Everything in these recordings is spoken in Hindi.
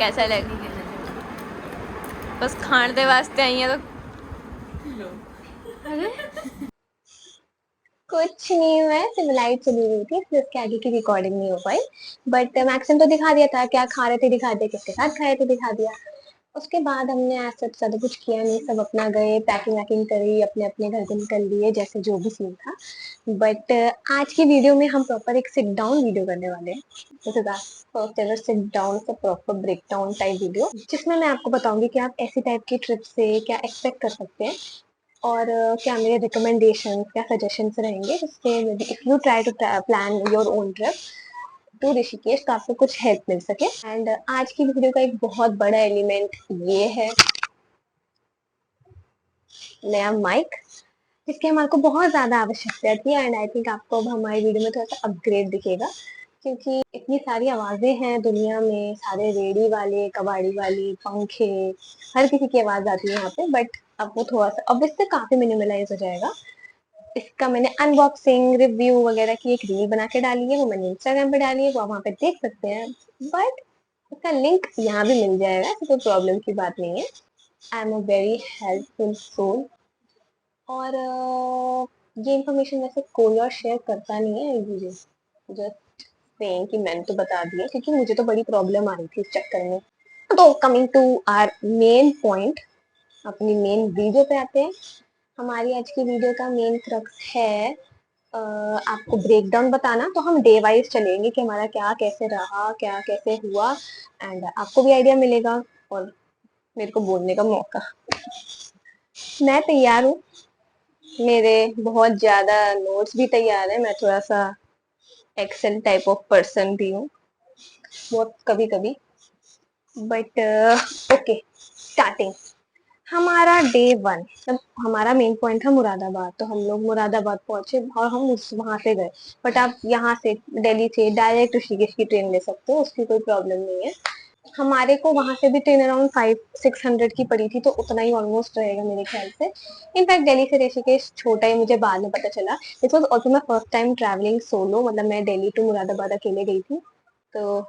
कैसा लगे? बस खाण दे वास्ते आई है तो अरे कुछ नहीं, मैं सिर्फ लाइट चली गई थी इसलिए उसके आगे की रिकॉर्डिंग नहीं हो पाई। बट मैक्सिमम तो दिखा दिया था, क्या खा रहे थे दिखा दिया, किसके साथ खाए थे दिखा दिया। उसके बाद हमने ऐसा ज्यादा कुछ किया नहीं, सब अपना गए, पैकिंग वैकिंग करी, अपने अपने घर से निकल लिए, जैसे जो भी सीन था। बट आज की वीडियो में हम प्रॉपर एक सिट डाउन वीडियो करने वाले हैं। जैसे फर्स्ट एवर सिट डाउन से proper break down type video, जिसमें मैं आपको बताऊंगी कि आप ऐसी टाइप की ट्रिप से क्या एक्सपेक्ट कर सकते हैं, और क्या मेरे रिकमेंडेशन क्या सजेशंस रहेंगे, जिससे if you try to plan your own trip to Rishikesh तो आपको कुछ हेल्प मिल सके। एंड आज की वीडियो का एक बहुत बड़ा एलिमेंट ये है, नया माइक, जिसकी हमारे को बहुत ज्यादा आवश्यकता थी। एंड आई थिंक आपको अब हमारी वीडियो में थोड़ा सा अपग्रेड दिखेगा, क्योंकि इतनी सारी आवाजें हैं दुनिया में, सारे रेडी वाले, कबाड़ी वाली, पंखे, हर किसी की आवाज आती है यहाँ पे। बट अब वो थोड़ा सा अब इससे काफी मिनिमलाइज हो जाएगा। इसका मैंने अनबॉक्सिंग रिव्यू वगैरह की एक रील बना के डाली है, वो मैंने इंस्टाग्राम पे डाली है, वो आप वहाँ पे देख सकते हैं। बट उसका लिंक यहाँ भी मिल जाएगा, ऐसी कोई प्रॉब्लम की बात नहीं है। I am a very helpful soul. और ये इन्फॉर्मेशन वैसे कोई और शेयर करता नहीं है, जस्ट सेइंग कि मैंने तो बता दिया, क्योंकि मुझे तो बड़ी प्रॉब्लम आ रही थी इस चक्कर में। तो coming to our main point, अपनी मेन वीडियो पे आते हैं। हमारी आज की वीडियो का मेन क्रक्स है आपको ब्रेक डाउन बताना। तो हम डे वाइज चलेंगे कि हमारा क्या कैसे रहा, क्या कैसे हुआ, एंड आपको भी आइडिया मिलेगा और मेरे को बोलने का मौका। मैं तैयार हूँ, मेरे बहुत ज्यादा नोट्स भी तैयार है, मैं थोड़ा सा एक्सेल टाइप ऑफ पर्सन भी हूँ बहुत कभी कभी। बट ओके, स्टार्टिंग हमारा डे वन, तब हमारा मेन पॉइंट था मुरादाबाद। तो हम लोग मुरादाबाद पहुंचे और हम उस वहां से गए। बट आप यहाँ से दिल्ली से डायरेक्ट ऋषिकेश की ट्रेन ले सकते हो, उसकी कोई प्रॉब्लम नहीं है। हमारे को वहां से भी ट्रेन अराउंड 500-600 की पड़ी थी, तो उतना ही ऑलमोस्ट रहेगा मेरे ख्याल से। इनफैक्ट दिल्ली से ऋषिकेश छोटा ही, मुझे बाद में पता चला। This was also my first time travelling solo, मतलब मैं दिल्ली टू मुरादाबाद अकेले गई थी। तो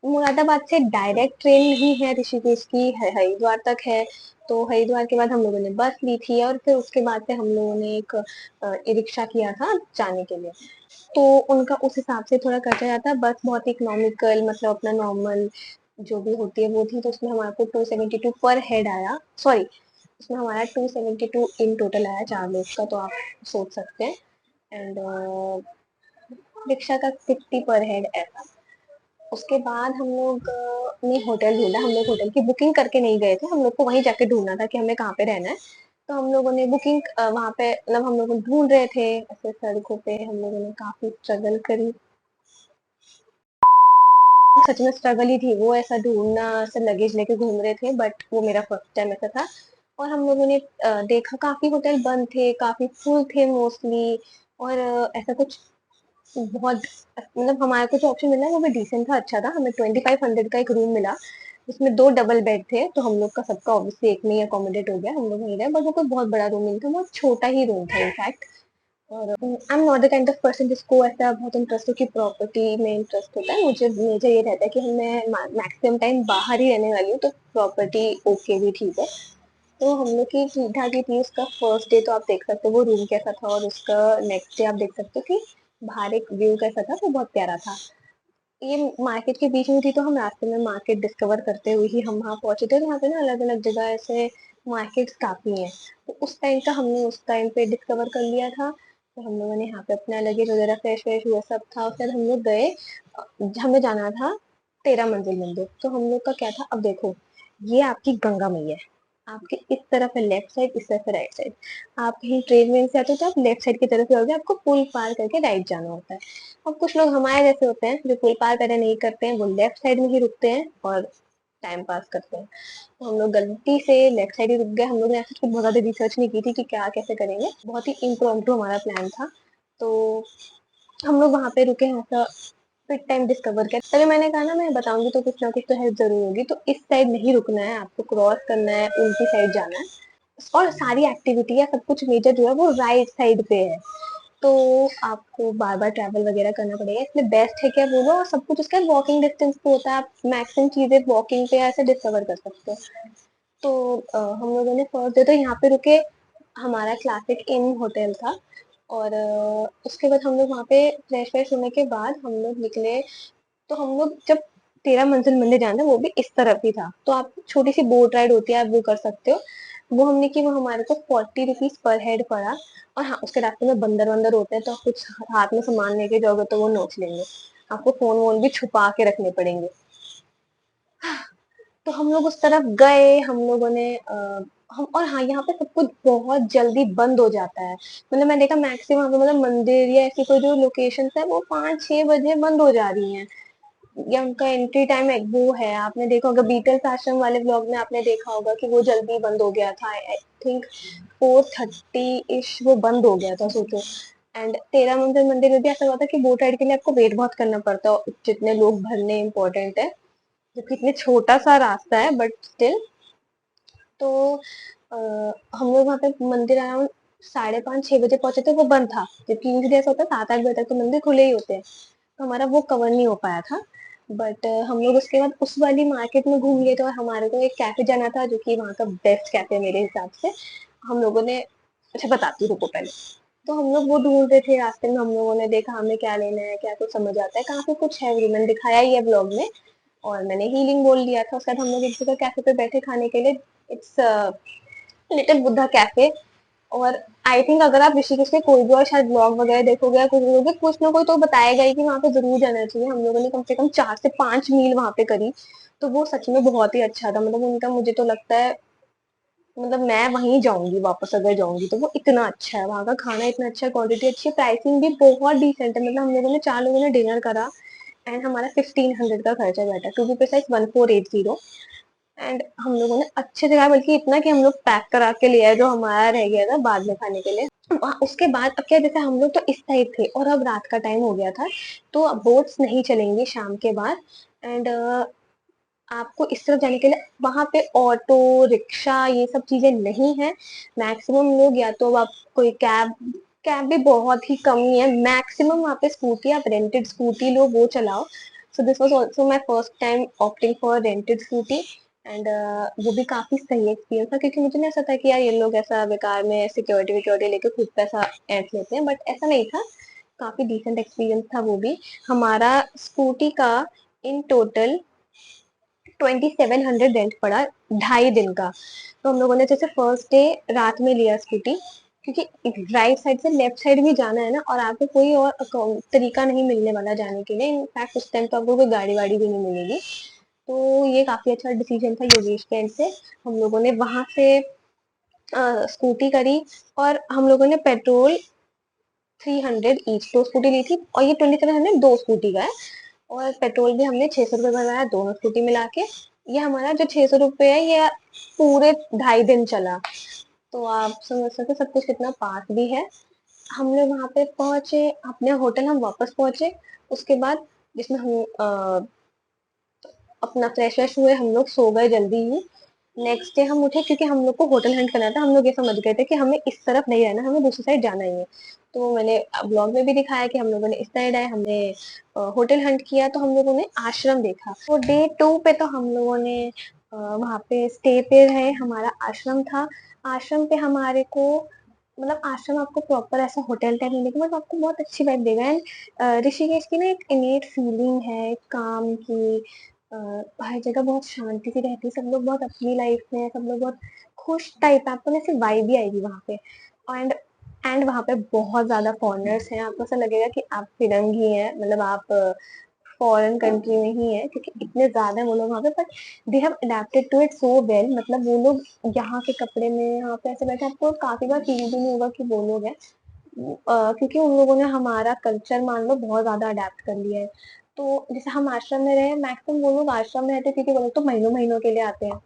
मुरादाबाद से डायरेक्ट ट्रेन नहीं है ऋषिकेश की, हरिद्वार तक है। तो हरिद्वार के बाद हम लोगों ने बस ली थी, और फिर उसके बाद से हम लोगों ने एक ई रिक्शा किया था जाने के लिए। तो उनका उस हिसाब से थोड़ा खर्चा जाता। बस बहुत इकोनॉमिकल, मतलब अपना नॉर्मल जो भी होती है वो थी, तो उसमें हमारे को 272 पर हेड आया, सॉरी, उसमें हमारा 272 इन टोटल आया 4 लोग का, तो आप सोच सकते हैं। एंड रिक्शा का 60 पर हेड ऐसा। उसके बाद हम लोग ने होटल ढूंढा। हम लोग होटल की बुकिंग करके नहीं गए थे, हम लोग को वहीं जाके ढूंढना था कि हमें कहाँ पे रहना है। तो हम लोगों ने बुकिंग वहां पे, मतलब हम लोग ढूंढ रहे थे ऐसे सड़कों पे, हम लोगों ने काफी स्ट्रगल करी। सच में स्ट्रगल ही थी वो, ऐसा ढूंढना, ऐसा लगेज लेके घूम रहे थे। बट वो मेरा फर्स्ट टाइम ऐसा था। और हम लोगों ने देखा काफी होटल बंद थे, काफी फुल थे मोस्टली। और ऐसा कुछ बहुत, मतलब हमारे को जो ऑप्शन मिला वो भी डिसेंट था, अच्छा था। हमें 2500 का एक रूम मिला, जिसमें 2 डबल बेड थे। तो हम लोग का सबका ऑब्वियसली एक में ही अकोमोडेट हो गया, हम लोग वहीं रहे। बट वो कोई बहुत बड़ा रूम नहीं था, बहुत छोटा ही रूम था इनफैक्ट। और I am not the kind of person जिसको ऐसा बहुत इंटरेस्ट हो कि प्रॉपर्टी में इंटरेस्ट होता है। मुझे ये रहता है कि मैं मैक्सिमम टाइम बाहर ही रहने वाली हूँ, तो प्रॉपर्टी ओके भी ठीक है। तो हम लोग की ठीक ठाक ही थी। उसका फर्स्ट डे तो आप देख सकते हो वो रूम कैसा था, और उसका नेक्स्ट डे आप देख सकते हो कि बाहर एक व्यू कैसा था, वो बहुत प्यारा था। ये मार्केट के बीच में थी, तो हम रास्ते में मार्केट डिस्कवर करते हुए ही हम वहाँ पहुंचे थे। यहाँ पे ना अलग अलग जगह ऐसे मार्केट्स काफी हैं, तो उस टाइम का हमने उस टाइम पे डिस्कवर कर लिया था। तो हम लोगों ने यहाँ पे अपना लगेज वगैरह फ्रेश व्रेश हुआ सब था, और फिर हम लोग गए। हमें जाना था 13 मंजिल मंदिर। तो हम लोग का क्या था, अब देखो, ये आपकी गंगा मैया है, आपके इस तरफ है लेफ्ट साइड, इस तरफ है राइट साइड। आप कहीं ट्रेन में से आते हो तो आप लेफ्ट साइड की तरफ ही आओगे, आपको पुल पार करके राइट जाना होता है। अब कुछ लोग हमारे जैसे होते हैं जो पुल पार पहले नहीं करते हैं, वो लेफ्ट साइड में ही रुकते हैं और टाइम पास करते हैं। तो हम लोग गलती से लेफ्ट साइड ही रुक गए। हम लोग ने ऐसे कुछ बहुत ज्यादा रिसर्च नहीं की थी कि क्या कैसे करेंगे, बहुत ही इम्प्रॉम्प्टू हमारा प्लान था। तो हम लोग वहां पे रुके, ऐसा फिर टाइम डिस्कवर किया। तभी मैंने कहा ना, मैं बताऊंगी तो कुछ ना कुछ तो हेल्प जरूर होगी। तो इस साइड नहीं रुकना है, आपको क्रॉस करना है, उल्टी साइड जाना है। और सारी एक्टिविटी या सब कुछ मेजर जो है वो राइट साइड पे है। तो आपको बार बार ट्रैवल वगैरह करना पड़ेगा, इसलिए बेस्ट है क्या बोलो, और सब कुछ उसका वॉकिंग डिस्टेंस पे होता है, आप मैक्सिमम चीजें वॉकिंग पे ऐसे डिस्कवर कर सकते हो। तो हम लोगों ने फर्स्ट डे तो यहाँ पे रुके, हमारा क्लासिक इन होटल था, और उसके बाद हम लोग वहाँ पे फ्रेश फ्रेश होने के बाद हम लोग निकले। तो हम लोग जब 13 मंजिल मंदिर जाना, वो भी इस तरफ ही था, तो आप छोटी सी बोट राइड होती है, आप वो कर सकते हो। वो हमने की, वो हमारे को 40 रुपीज पर हेड पड़ा। और हाँ, उसके रास्ते में बंदर वंदर होते हैं, तो आप कुछ हाथ में सामान लेके जाओगे तो वो नोच लेंगे, आपको फोन वोन भी छुपा के रखने पड़ेंगे। तो हम लोग उस तरफ गए, हम लोगों ने हम, और हाँ, यहाँ पे सब कुछ बहुत जल्दी बंद हो जाता है। मतलब मैं देखा मैक्सिमम, मतलब मंदिर या ऐसी कोई जो लोकेशन है वो 5-6 बजे बंद हो जा रही हैं, या उनका एंट्री टाइम एक वो है। आपने देखा होगा बीटल्स आश्रम वाले व्लॉग में, आपने देखा होगा कि वो जल्दी बंद हो गया था, आई थिंक 4:30 इश वो बंद हो गया था, सोचो। एंड 13 मंजिल मंदिर में भी ऐसा हुआ था कि बोट राइड के लिए आपको वेट बहुत करना पड़ता है, जितने लोग भरने इम्पोर्टेंट है, जबकि इतने छोटा सा रास्ता है, बट स्टिल। तो हम लोग वहाँ पे मंदिर अराउंड 5:30-6 बजे पहुंचे थे, वो बंद था, जबकि यूजली ऐसा होता है 7-8 बजे तक तो मंदिर खुले ही होते हैं। तो हमारा वो कवर नहीं हो पाया था। बट हम लोग उसके बाद उस वाली मार्केट में घूम लिए थे, और हमारे को एक कैफे जाना था, जो कि वहाँ का बेस्ट कैफे मेरे हिसाब से। हम लोगों ने, अच्छा बताती हूँ, रुको पहले। तो हम लोग वो ढूंढ रहे थे, रास्ते में हम लोगों ने देखा हमें क्या लेना है, क्या कुछ समझ आता है, काफी कुछ है, मैंने दिखाया ही है ब्लॉग में। और मैंने हीलिंग बोल दिया था। उसके बाद हम लोग एक जगह कैफे पे बैठे खाने के लिए, इट्स लिटिल बुद्धा कैफे। और आई थिंक अगर आप ऋषिकेश के कोई भी और शायद ब्लॉग वगैरह देखोगे या कुछ देखोगे, कुछ ना कोई तो बताएगा ही कि वहाँ पे जरूर जाना चाहिए। हम लोगों ने कम से कम 4 से 5 मील वहाँ पे करी। तो वो सच में बहुत ही अच्छा था, मतलब उनका मुझे तो लगता है, मतलब मैं वहीं जाऊंगी वापस, अगर जाऊंगी तो। वो इतना अच्छा है, वहाँ का खाना इतना अच्छा है, क्वालिटी अच्छी है, प्राइसिंग भी बहुत डिसेंट है। मतलब हम लोगों ने 4 लोगों ने डिनर करा, एंड हमारा 1500 का खर्चा बैठा, टू बी प्रिसाइज 1480। एंड हम लोगों ने अच्छे से खाया, बल्कि इतना कि हम लोग पैक करा के ले आए, जो हमारा रह गया था बाद में खाने के लिए। उसके बाद अब क्या, जैसे हम लोग तो इस साइड थे और अब रात का टाइम हो गया था, तो अब बोट्स नहीं चलेंगी शाम के बाद। एंड आपको इस तरफ जाने के लिए वहां पे ऑटो रिक्शा ये सब चीजें नहीं है। मैक्सिमम लोग या तो आप कोई कैब, कैब भी बहुत ही कम ही है, मैक्सिमम वहाँ पे स्कूटी, आप रेंटेड स्कूटी लो, वो चलाओ। So this was also my first time opting for rented scooty. And वो भी काफी सही एक्सपीरियंस था, क्योंकि मुझे नहीं ऐसा था कि यार ये लोग ऐसा बेकार में सिक्योरिटी विक्योरिटी लेके खुद पैसा ऐंठ लेते हैं, बट ऐसा नहीं था। काफी डिसेंट एक्सपीरियंस था वो भी। हमारा स्कूटी का इन टोटल 2700 रेंट पड़ा, 2.5 दिन का। तो हम लोगों ने जैसे फर्स्ट डे रात में लिया स्कूटी, क्योंकि राइट साइड से लेफ्ट साइड भी जाना है ना, और आपको कोई और तरीका नहीं मिलने वाला जाने के लिए। इनफैक्ट उस टाइम तो आपको कोई गाड़ी वाड़ी भी नहीं मिलेगी। तो ये काफी अच्छा डिसीजन था योगेश के एंड से। हम लोगों ने वहां से स्कूटी करी, और हम लोगों ने पेट्रोल 300 ईच 2 स्कूटी ली थी, और ये 2700 2 स्कूटी का है। और पेट्रोल भी हमने 600 रुपये भरवाया दोनों स्कूटी मिला के। ये हमारा जो 600 रुपये है, ये पूरे 2.5 दिन चला। तो आप समझ सकते सब कुछ कितना पास भी है। हम लोग वहाँ पे पहुंचे, अपने होटल हम वापस पहुंचे। उसके बाद जिसमें हम अपना फ्रेश व्रेश हुए, हम लोग सो गए जल्दी ही। नेक्स्ट डे हम उठे, क्योंकि हम लोग को होटल हंट करना था। हम लोग ये समझ गए थे कि हमें इस तरफ नहीं रहना, हमें दूसरी साइड जाना ही है। तो मैंने ब्लॉग में भी दिखाया कि हम लोगों ने इस साइड आए, हमने होटल हंट किया, तो हम लोगों ने आश्रम देखा। तो डे 2 पे तो हम लोगों ने वहाँ पे स्टे पे रहे, हमारा आश्रम था। आश्रम पे हमारे को, मतलब आश्रम आपको प्रॉपर ऐसा होटल टाइप नहीं देगा, बट आपको बहुत अच्छी वाइब देगा। एंड ऋषिकेश की ना एक इनेट फीलिंग है काम की। हर जगह बहुत शांति सी रहती है, सब लोग बहुत अपनी लाइफ में है, सब लोग बहुत खुश टाइप है, आपको ना ऐसी वाइब ही आएगी वहाँ पे। एंड एंड वहाँ पे बहुत ज्यादा फॉरेनर्स हैं, आपको ऐसा लगेगा कि आप फिरंगी हैं, मतलब आप फॉरेन कंट्री में ही है, क्योंकि इतने ज्यादा वो लोग वहाँ पे। But they have adapted to it so well, मतलब वो लोग यहाँ के कपड़े में यहाँ पे ऐसे बैठे, आपको काफी बार फील भी नहीं होगा कि वो लोग हैं। क्योंकि उन लोगों ने हमारा कल्चर मान लो बहुत ज्यादा अडेप्ट कर लिया है। तो जैसे हम आश्रम में रहे, मैक्सिमम वो लोग आश्रम में रहते हैं, क्योंकि वो लोग तो महीनों महीनों के लिए आते हैं।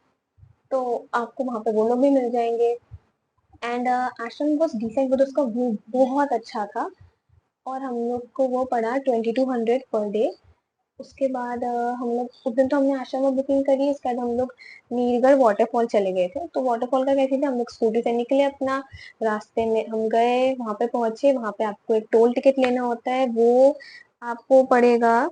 तो आपको वहाँ पे वो लोग भी मिल जाएंगे। एंड आश्रम वॉज डिसेंट, बट उसका व्यू बहुत अच्छा था। और हम लोग को वो पड़ा 2200 पर डे। उसके बाद हम लोग उस दिन तो हमने आश्रम में बुकिंग करी, उसके बाद हम लोग नीलगढ़ वाटरफॉल चले गए थे। तो वाटरफॉल का कैसे थे, हम लोग स्कूटी से निकले अपना, रास्ते में हम गए, वहां पे पहुंचे, वहां पे आपको एक टोल टिकट लेना होता है, वो आपको पड़ेगा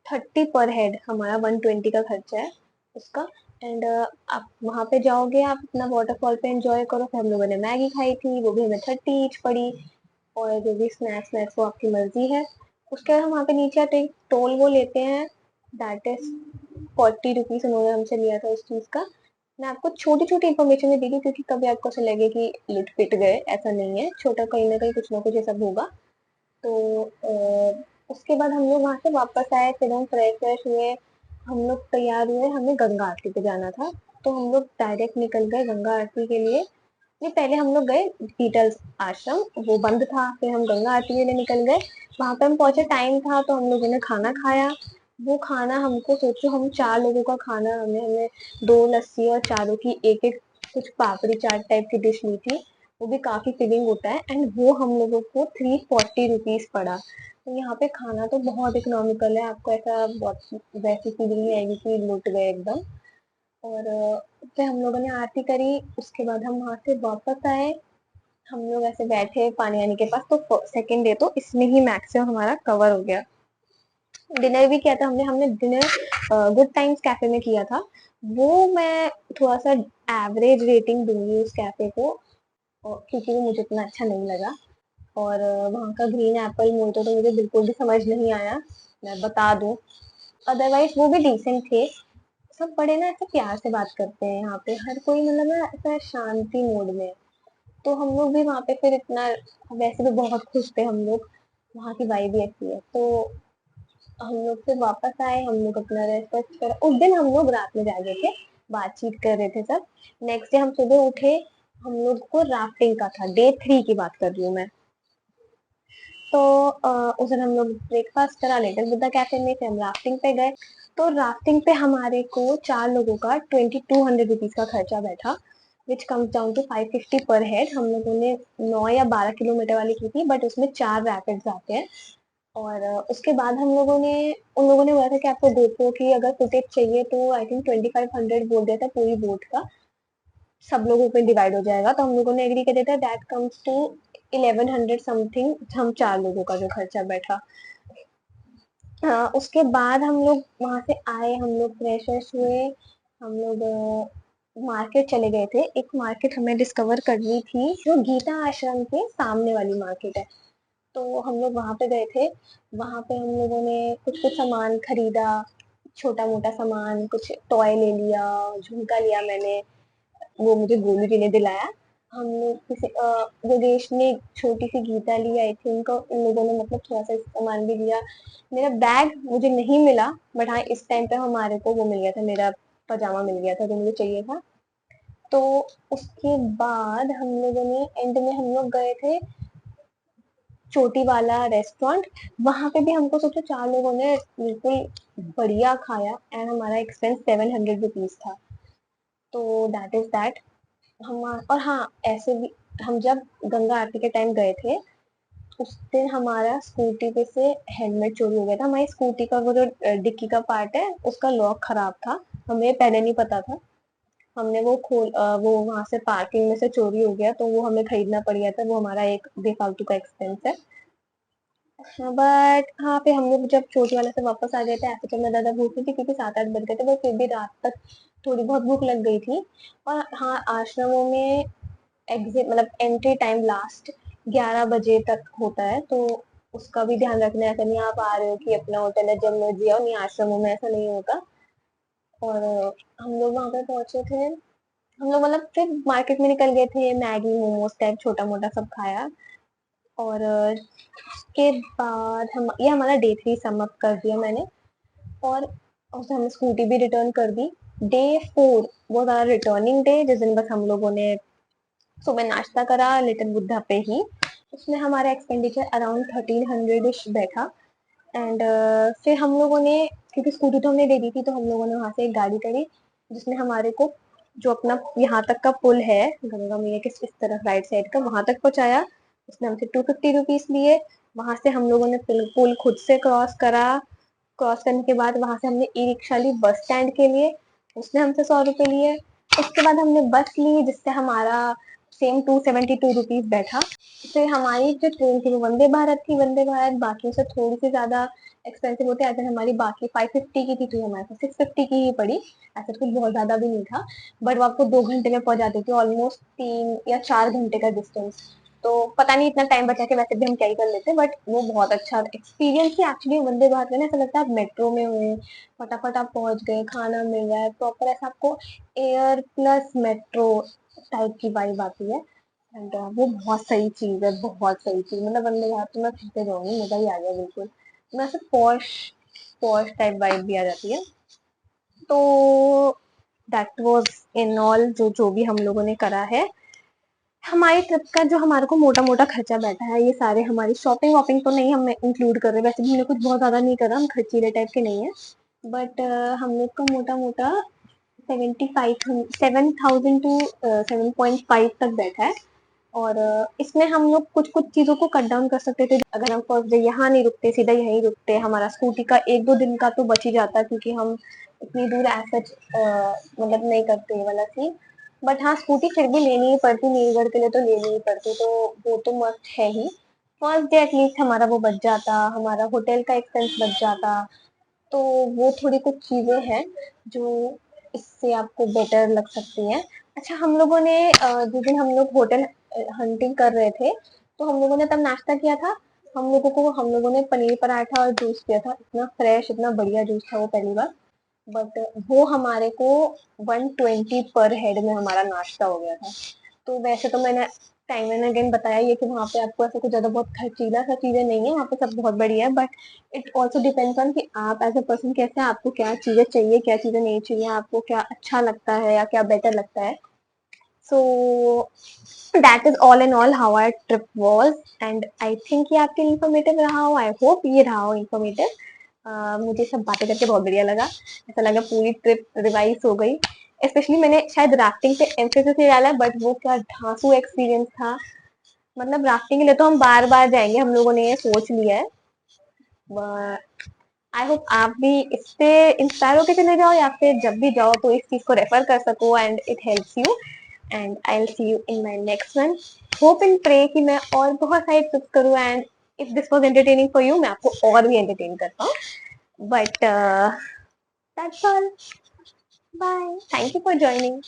30 पर हेड, हमारा 120 का खर्चा है उसका। एंड आप वहां पे जाओगे, आप अपना वाटरफॉल पे एंजॉय करो। फिर हम लोगों ने मैगी खाई थी, वो भी हमें 30 ईच पड़ी, और जो भी स्नैक्स वैक्स वो आपकी मर्जी है। उसके बाद हम वहाँ पे नीचे आते ही टोल वो लेते हैं, दैट इज 40 रुपीज उन्होंने हमसे लिया था उस चीज का। मैं आपको छोटी छोटी इन्फॉर्मेशन में दी थी, क्योंकि कभी आपको ऐसा लगे कि लुट पिट गए, ऐसा नहीं है, छोटा कहीं ना कुछ ये सब होगा। तो उसके बाद हम लोग वहां से वापस आए, फिर हम फ्रेश व्रेश हुए, हम लोग तैयार हुए, हमें गंगा आरती पे जाना था। तो हम लोग डायरेक्ट निकल गए गंगा आरती के लिए। नहीं, पहले हम लोग गए बीटल्स आश्रम, वो बंद था, फिर हम गंगा आरती के लिए निकल गए। वहां पे हम पहुंचे, टाइम था, तो हम लोगों ने खाना खाया। वो खाना हमको, सोचो हम 4 लोगों का खाना, हमें हमें 2 लस्सी और चारों की एक एक कुछ पापड़ी चाट टाइप की डिश ली थी। वो भी काफी फिलिंग होता है, एंड वो हम लोगों को 340 रुपीज पड़ा। तो यहाँ पे खाना तो बहुत इकोनॉमिकल है, आपको ऐसा बहुत वैसी फीलिंग नहीं आएगी कि लूट गए एकदम। और फिर हम लोगों ने आरती करी, उसके बाद हम वहां से वापस आए। हम लोग ऐसे बैठे पानी आने के पास, तो सेकेंड डे तो इसमें ही मैक्सिमम हमारा कवर हो गया। डिनर भी किया था हमने हमने डिनर गुड टाइम्स कैफे में किया था। वो मैं थोड़ा सा एवरेज रेटिंग दूंगी उस कैफे को, क्योंकि वो मुझे इतना अच्छा नहीं लगा। और वहाँ का ग्रीन एप्पल मोहितो तो मुझे बिल्कुल भी समझ नहीं आया, मैं बता दूं। अदरवाइज वो भी डिसेंट थे। सब बड़े ना ऐसे प्यार से बात करते हैं यहाँ पे, हर कोई मतलब ना ऐसा शांति मोड में है। तो हम लोग भी वहाँ पे फिर इतना, वैसे भी बहुत खुश थे हम लोग, वहाँ की वाइब भी अच्छी है। तो हम लोग फिर वापस आए, हम लोग अपना रेस्ट वेस्ट करा। उस दिन हम लोग रात में जागे थे, बातचीत कर रहे थे सब। नेक्स्ट डे हम सुबह उठे, हम लोग को राफ्टिंग का था, डे 3 की बात कर रही हूँ मैं। तो उस दिन हम लोग ब्रेकफास्ट करा लिटिल बुद्धा कैफे में, फिर हम राफ्टिंग पे गए। तो राफ्टिंग पे हमारे को 4 लोगों का 2200 रुपीज का खर्चा बैठा, विच कम्स डाउन टू 550 पर हेड। हम लोगों ने 9 या 12 किलोमीटर वाली की थी, बट उसमें 4 रैपिड्स आते हैं। और उसके बाद हम लोगों ने, उन लोगों ने बोला था कि आपको GoPro की अगर फुटेज चाहिए तो आई थिंक 2500 बोल दिया था पूरी बोट का, सब लोगों पे डिवाइड हो जाएगा। तो हम लोगों ने एग्री कर दिया था, दैट कम्स टू 1100 समथिंग, हम 4 लोगों का जो खर्चा बैठा। उसके बाद हम लोग वहां से आए, हम लोग फ्रेश व्रेश हुए, हम लोग मार्केट चले गए थे। एक मार्केट हमें डिस्कवर करनी थी, जो गीता आश्रम के सामने वाली मार्केट है। तो हम लोग वहां पे गए थे। वहां पे हम लोगों ने कुछ कुछ सामान खरीदा, छोटा मोटा सामान, कुछ टॉय ले लिया, झुमका लिया मैंने, वो मुझे गोलू जी ने दिलाया। हम लोग किसी योगेश ने एक छोटी सी गीता ली आई थिंक, उन लोगों ने मतलब थोड़ा सा सामान भी लिया। मेरा बैग मुझे नहीं मिला, बट हाँ इस टाइम पे हमारे को वो मिल गया था, मेरा पजामा मिल गया था जो मुझे चाहिए था। तो उसके बाद हम लोगों ने एंड में हम लोग गए थे चोटी वाला रेस्टोरेंट। वहां पे भी हमको सोचो 4 लोगों ने बिल्कुल बढ़िया खाया, एंड हमारा एक्सपेंस 700 रुपीज था। तो दैट इज दैट। हम, और हाँ ऐसे भी, हम जब गंगा आरती के टाइम गए थे, उस दिन हमारा स्कूटी पे से हेलमेट चोरी हो गया था। हमारी स्कूटी का वो जो डिक्की का पार्ट है, उसका लॉक खराब था, हमें पहले नहीं पता था। हमने वो वो वहां से पार्किंग में से चोरी हो गया, तो वो हमें खरीदना पड़ गया था, वो हमारा एक बेफालतू का एक्सपेंस है। बट हाँ, फिर हम लोग जब चोटी वाले से वापस आ गए थे, ऐसे तो मैं ज्यादा भूख नहीं थी, क्योंकि 7-8 बज गए थे, बट फिर भी रात तक थोड़ी बहुत भूख लग गई थी। और हाँ, आश्रमों में एग्जिट मतलब एंट्री टाइम लास्ट 11 बजे तक होता है, तो उसका भी ध्यान रखना है। ऐसा नहीं आप आ रहे हो कि अपना होटल है जब मर्जी आओ, नहीं, आश्रमों में ऐसा नहीं होता। और हम लोग वहां पे पहुंचे थे, हम लोग मतलब फिर मार्केट में निकल गए थे, मैगी मोमोज टाइप छोटा मोटा सब खाया। और उसके बाद हम, ये हमारा डे 3 सम अप कर दिया मैंने। और उसे हमने स्कूटी भी रिटर्न कर दी। डे 4 वो हमारा रिटर्निंग डे, जिस दिन बस हम लोगों ने सुबह नाश्ता करा लिटिल बुद्धा पे ही। उसमें हमारा एक्सपेंडिचर अराउंड 1300 इश बैठा। एंड फिर हम लोगों ने, क्योंकि स्कूटी तो हमने दे दी थी, तो हम लोगों ने वहां से एक गाड़ी करी, जिसने हमारे को जो अपना यहाँ तक का पुल है गंगा मैया के इस तरफ राइट साइड का, वहां तक पहुंचाया। उसने हमसे 250 रुपीज लिए। वहां से हम लोगों ने पुल खुद से क्रॉस करा, क्रॉस करने के बाद वहां से हमने ई रिक्शा ली बस स्टैंड के लिए, उसने हमसे 100 रुपए लिए। उसके बाद हमने बस ली जिससे हमारा सेम 272 रुपीज बैठा। फिर हमारी जो ट्रेन थी वो वंदे भारत थी। वंदे भारत बाकी से थोड़ी सी ज्यादा एक्सपेंसिव होती है, अगर हमारी बाकी 550 की थी तो हमारे को 650 की ही पड़ी। ऐसा कुछ बहुत ज्यादा भी नहीं था, बट वो आपको 2 घंटे में पहुंचा देती थी, ऑलमोस्ट 3 या 4 घंटे का डिस्टेंस। तो पता नहीं इतना टाइम बचा के वैसे भी हम क्या ही कर लेते, बट वो बहुत अच्छा एक्सपीरियंस है एक्चुअली वंदे भारत में ना। ऐसा लगता है आप मेट्रो में हुए, फटाफट आप पहुंच गए, खाना मिल रहा है प्रॉपर, ऐसा आपको एयर प्लस मेट्रो टाइप की वाइब आती है। एंड वो बहुत सही चीज है, बहुत सही चीज, मतलब वंदे भारत तो मैं फिर से जाऊंगी, मजा ही आ गया बिल्कुल। मैं ऐसे पॉश पॉश टाइप वाइब भी आ जाती है। तो दैट वाज इन ऑल जो जो भी हम लोगों ने करा है। हमारी ट्रिप का जो हमारे को मोटा मोटा खर्चा बैठा है, ये सारे हमारी शॉपिंग वॉपिंग तो नहीं हम इंक्लूड कर रहे, वैसे भी हमने कुछ बहुत ज्यादा नहीं करा, हम खर्चीले टाइप के नहीं है। बट हम लोग का मोटा मोटा 7,000 टू 7.5 तक बैठा है। और इसमें हम लोग कुछ कुछ चीजों को कट डाउन कर सकते थे। अगर हम फर्स्ट डे यहाँ नहीं रुकते, सीधा यहीं रुकते, हमारा स्कूटी का 1-2 दिन का तो बच ही जाता, क्योंकि हम इतनी दूर ऐसा मतलब नहीं करते ये वाला सीन। बट हाँ, स्कूटी फिर भी लेनी ही पड़ती, नीलगढ़ के लिए तो लेनी ही पड़ती, तो वो तो मस्त है ही। फर्स्ट डे एटलीस्ट हमारा वो बच जाता, हमारा होटल का एक्सपेंस बच जाता। तो वो थोड़ी कुछ चीजें हैं जो इससे आपको बेटर लग सकती हैं। अच्छा, हम लोगों ने जिस दिन हम लोग होटल हंटिंग कर रहे थे, तो हम लोगों ने तब नाश्ता किया था। हम लोगों ने पनीर पराठा और जूस पिया था, इतना फ्रेश, इतना बढ़िया जूस था वो पहली बार। बट वो हमारे को 120 पर हेड में हमारा नाश्ता हो गया था। तो वैसे तो मैंने टाइम एंड अगेन बताया ये कि वहाँ पे आपको ऐसा कुछ ज्यादा बहुत खर्चीला सा चीजें नहीं है, वहाँ पे सब बहुत बढ़िया है। But it also depends on कि आप एज अ पर्सन कैसे हैं, आपको क्या चीजें चाहिए, क्या चीजें नहीं चाहिए, आपको क्या अच्छा लगता है या क्या बेटर लगता है। So that is all in all how our trip was. And I think ये आपके इन्फॉर्मेटिव रहा हो, आई होप ये रहा हो इन्फॉर्मेटिव। मुझे सब बातें करके बहुत बढ़िया लगा, ऐसा लगा पूरी ट्रिप रिवाइज हो गई। स्पेशली मैंने शायद राफ्टिंग पे एम्फेसिस नहीं डाला, बट वो क्या धांसू एक्सपीरियंस था। मतलब राफ्टिंग के लिए तो हम बार बार जाएंगे, हम लोगों ने ये सोच लिया है। आई होप आप भी इससे इंस्पायर होके चले जाओ, या फिर जब भी जाओ तो इस चीज को रेफर कर सको and it helps you. And I will see you in my next one. Hope and pray कि मैं और बहुत सारी ट्रिप्स करूँ, and if this was entertaining for you, मैं आपको और भी एंटरटेन करता हूँ। But that's all. Bye, thank you for joining.